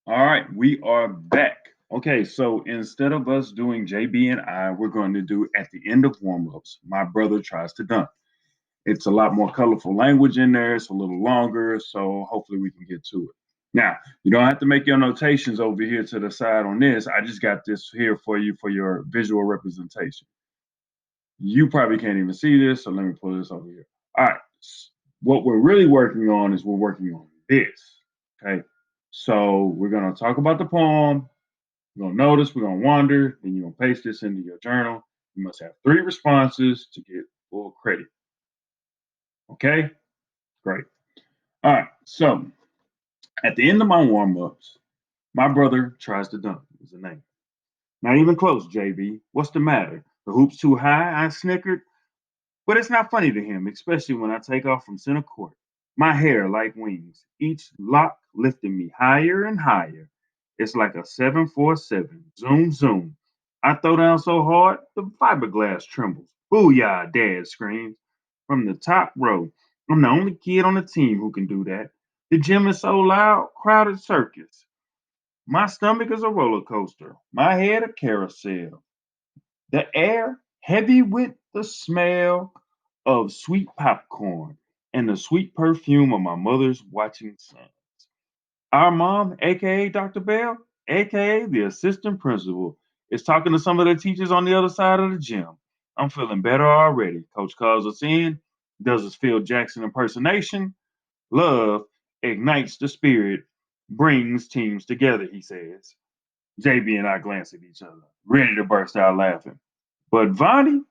All right, we are back. Okay, so instead of us doing JB and I, we're going to do at the end of warm-ups, my brother tries to dunk. It's a lot more colorful language in there. It's a little longer, so hopefully we can get to it. Now, you don't have to make your notations over here to the side on this. I just got this here for you for your visual representation. You probably can't even see this, so let me pull this over here. All right, what we're really working on is we're working on this. Okay, so we're gonna talk about the poem. We're gonna notice, we're gonna wander, then you're gonna paste this into your journal. You must have 3 responses to get full credit. Okay, great. All right, so at the end of my warm ups, my brother tries to dunk is the name. Not even close, JB. What's the matter? The hoop's too high, I snickered. But it's not funny to him, especially when I take off from center court. My hair like wings, each lock lifting me higher and higher. It's like a 747. Zoom, zoom. I throw down so hard, the fiberglass trembles. Booyah, Dad screams. From the top row, I'm the only kid on the team who can do that. The gym is so loud, crowded circus. My stomach is a roller coaster, my head a carousel. The air heavy with the smell of sweet popcorn and the sweet perfume of my mother's watching son. Our mom, aka Dr. Bell, aka the assistant principal, is talking to some of the teachers on the other side of the gym. I'm feeling better already. Coach calls us in, does his Phil Jackson impersonation. Love ignites the spirit, brings teams together, he says. JB and I glance at each other, ready to burst out laughing. But Vonnie,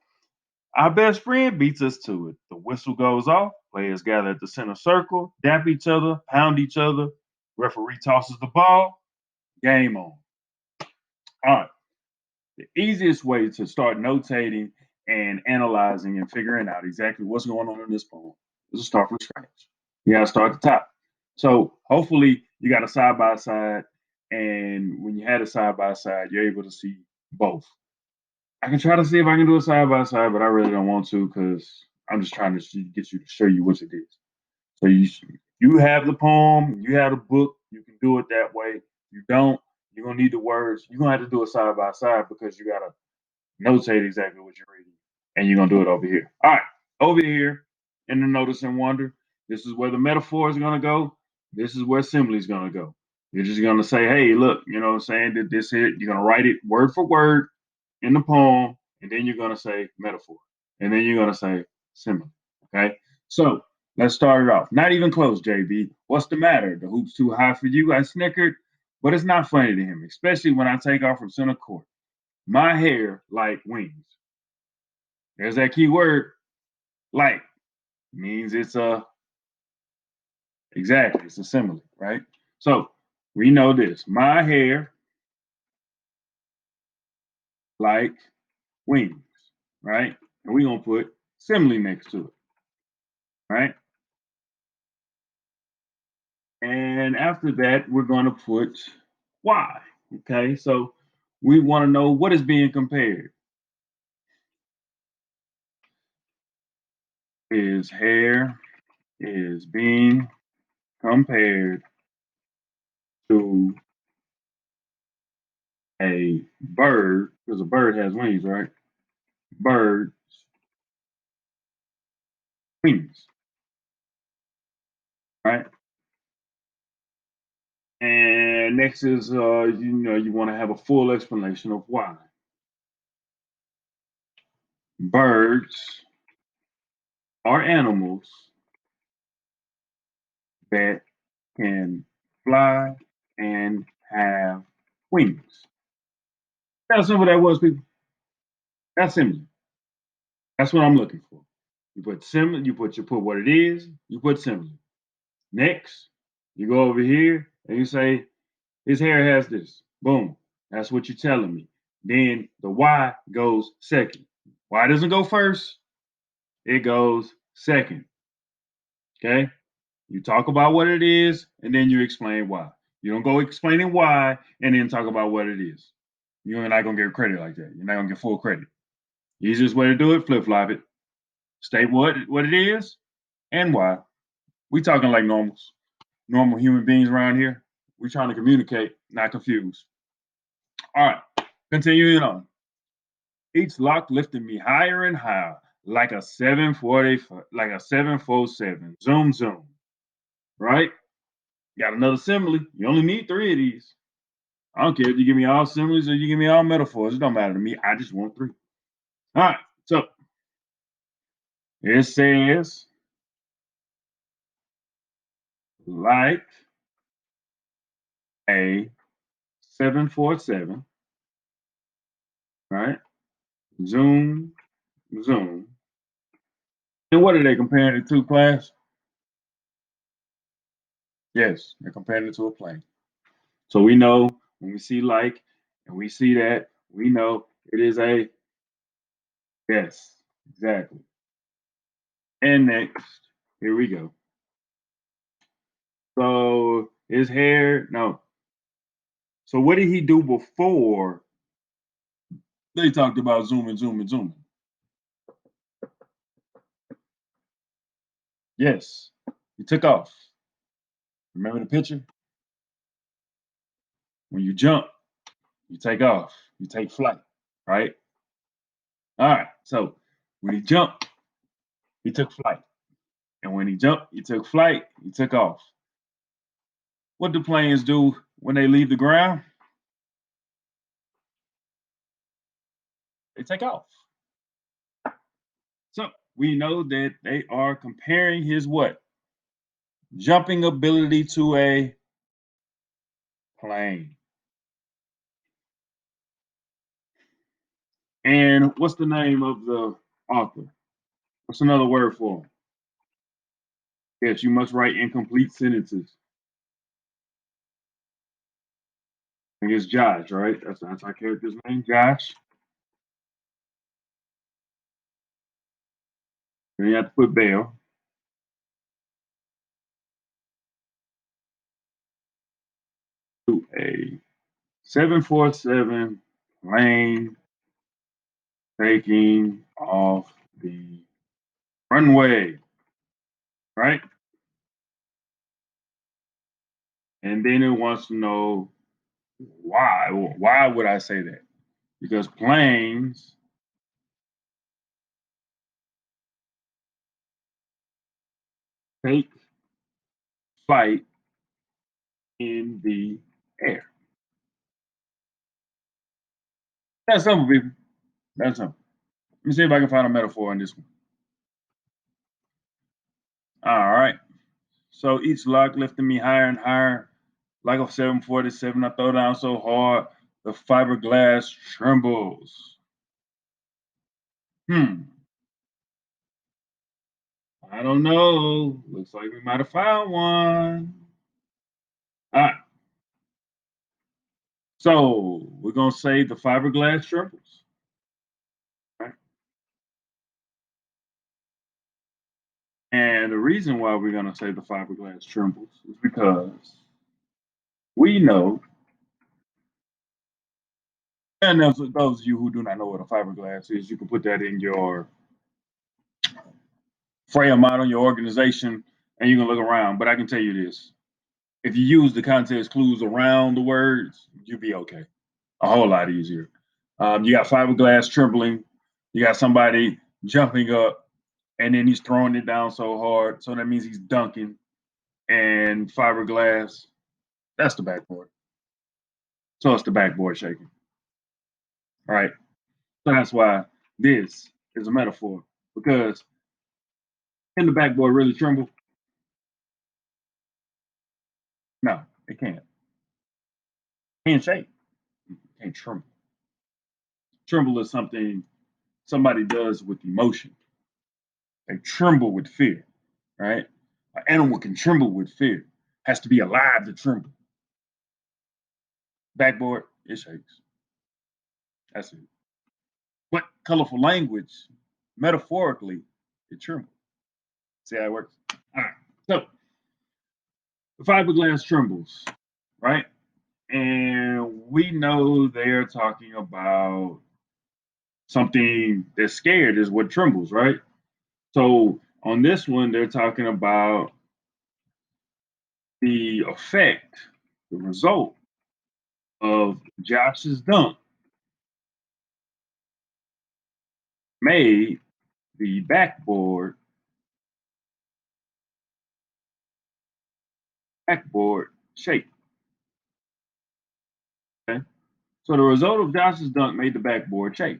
our best friend, beats us to it. The whistle goes off, players gather at the center circle, dap each other, pound each other. Referee tosses the ball, game on. All right. The easiest way to start notating and analyzing and figuring out exactly what's going on in this poem is to start from scratch. You got to start at the top. So hopefully you got a side by side, and when you had a side by side, you're able to see both. I can try to see if I can do a side by side, but I really don't want to because I'm just trying to get you to show you what it is. So you have the poem, you have the book, you can do it that way. You don't, you're gonna need the words. You're gonna have to do it side by side because you gotta notate exactly what you're reading, and you're gonna do it over here. All right, over here in the notice and wonder. This is where the metaphor is gonna go. This is where simile is gonna go. You're just gonna say, hey, look, you know what I'm saying? That this here, you're gonna write it word for word in the poem, and then you're gonna say metaphor, and then you're gonna say simile. Okay, so let's start it off. Not even close, JB. What's the matter? The hoop's too high for you. I snickered, but it's not funny to him, especially when I take off from center court. My hair like wings. There's that key word, like means it's a exactly it's a simile, right? So we know this. My hair like wings, right? And we're gonna put simile next to it, right? And after that, we're going to put why. Okay, so we want to know what is being compared. His hair is being compared to a bird, because a bird has wings, right? Bird wings, right? And next is, you want to have a full explanation of why. Birds are animals that can fly and have wings. How simple that was, people. That's simple. That's what I'm looking for. You put simile, you put what it is, you put simile. Next, you go over here and you say, his hair has this. Boom. That's what you're telling me. Then the why goes second. Why doesn't go first? It goes second. Okay? You talk about what it is and then you explain why. You don't go explaining why and then talk about what it is. You're not gonna get credit like that. You're not gonna get full credit. Easiest way to do it, flip flop it. State what it is and why. We talking like normals, normal human beings around here. We're trying to communicate, not confuse. All right, continuing on. Each lock lifted me higher and higher, like a 740, like a 747. Zoom, zoom. Right? Got another simile. You only need three of these. I don't care if you give me all similes or you give me all metaphors. It don't matter to me. I just want three. All right. So it says like a 747, right? Zoom, zoom. And what are they comparing it to, class? Yes, they're comparing it to a plane. So we know when we see like and we see that, we know it is a yes, exactly. And next, here we go. So his hair, no. So what did he do before they talked about zooming, zooming, zooming? Yes, he took off. Remember the picture? When you jump, you take off, you take flight, right? All right. So when he jumped, he took flight. And when he jumped, he took flight, he took off. What do planes do when they leave the ground? They take off. So we know that they are comparing his what? Jumping ability to a plane. And what's the name of the author? What's another word for him? Yes, you must write incomplete sentences. I guess Josh, right? That's our character's name, Josh. And you have to put Bell. To a 747 plane taking off the runway, right? And then it wants to know why. Why would I say that? Because planes take flight in the air. That's simple, people. That's simple. Let me see if I can find a metaphor in this one. All right. So each lock lifted me higher and higher. Like a 747, I throw down so hard, the fiberglass trembles. Hmm. I don't know. Looks like we might have found one. All right. So we're gonna say the fiberglass trembles. Right? And the reason why we're gonna say the fiberglass trembles is because we know, and those of you who do not know what a fiberglass is, you can put that in your frame out on your organization and you can look around. But I can tell you this. If you use the context clues around the words, you'll be okay. A whole lot easier. You got fiberglass trembling. You got somebody jumping up, and then he's throwing it down so hard. So that means he's dunking. And fiberglass, that's the backboard. So it's the backboard shaking. All right. So that's why this is a metaphor. Because can the backboard really tremble? No, it can't. It can't shake. It can't tremble. Tremble is something somebody does with emotion. They tremble with fear, right? An animal can tremble with fear. Has to be alive to tremble. Backboard, it shakes. That's it. But colorful language, metaphorically, it trembles. See how it works? All right. So the fiberglass trembles, right? And we know they're talking about something that's scared is what trembles, right? So on this one, they're talking about the effect. The result of Josh's dunk made the backboard shake. Okay. So the result of Josh's dunk made the backboard shake,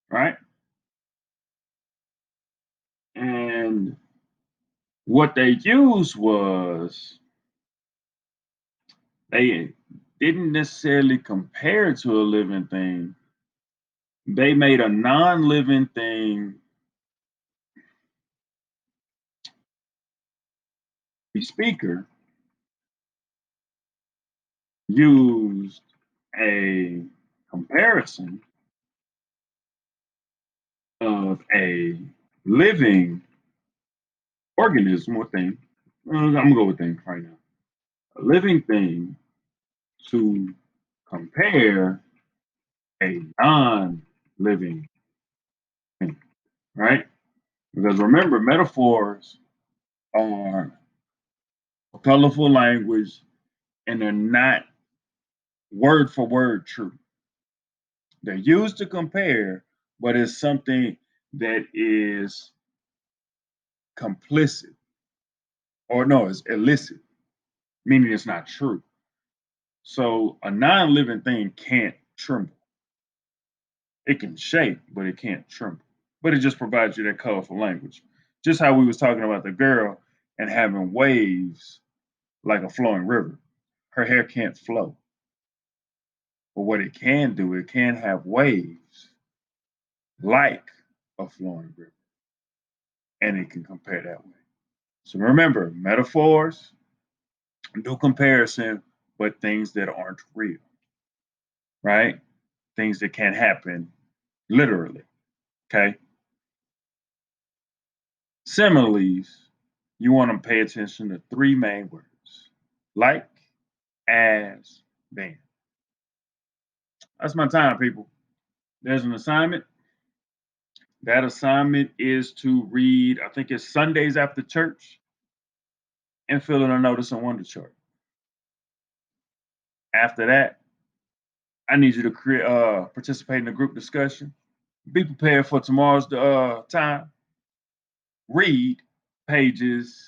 right? And what they used was they didn't necessarily compare it to a living thing. They made a non-living thing the speaker used a comparison of a living organism or thing. I'm gonna go with thing right now. A living thing to compare a non-living thing, right? Because remember, metaphors are colorful language and they're not word for word true. They're used to compare, but it's something that is complicit, or no, it's illicit, meaning it's not true. So a non-living thing can't tremble. It can shake, but it can't tremble. But it just provides you that colorful language. Just how we was talking about the girl and having waves like a flowing river. Her hair can't flow. But what it can do, it can have waves like a flowing river. And it can compare that way. So remember, metaphors do comparison, but things that aren't real, right? Things that can't happen literally. Okay. Similes, you want to pay attention to three main words: like, as, then. That's my time, people. There's an assignment. That assignment is to read, I think it's Sundays after church, and fill in a notice and wonder chart. After that, I need you to participate in a group discussion. Be prepared for tomorrow's time. Read pages,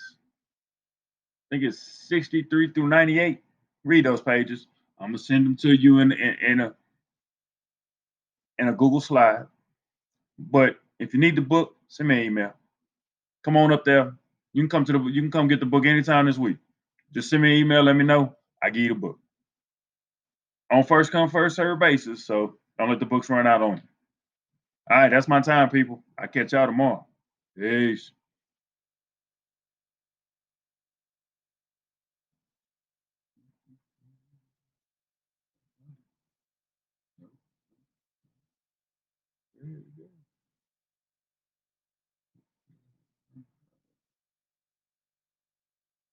I think it's 63 through 98. Read those pages. I'm gonna send them to you in a Google slide. But if you need the book, send me an email. Come on up there. You can come get the book anytime this week. Just send me an email, let me know. I give you the book. On first come, first serve basis, so don't let the books run out on you. All right, that's my time, people. I'll catch y'all tomorrow. Peace. There you go.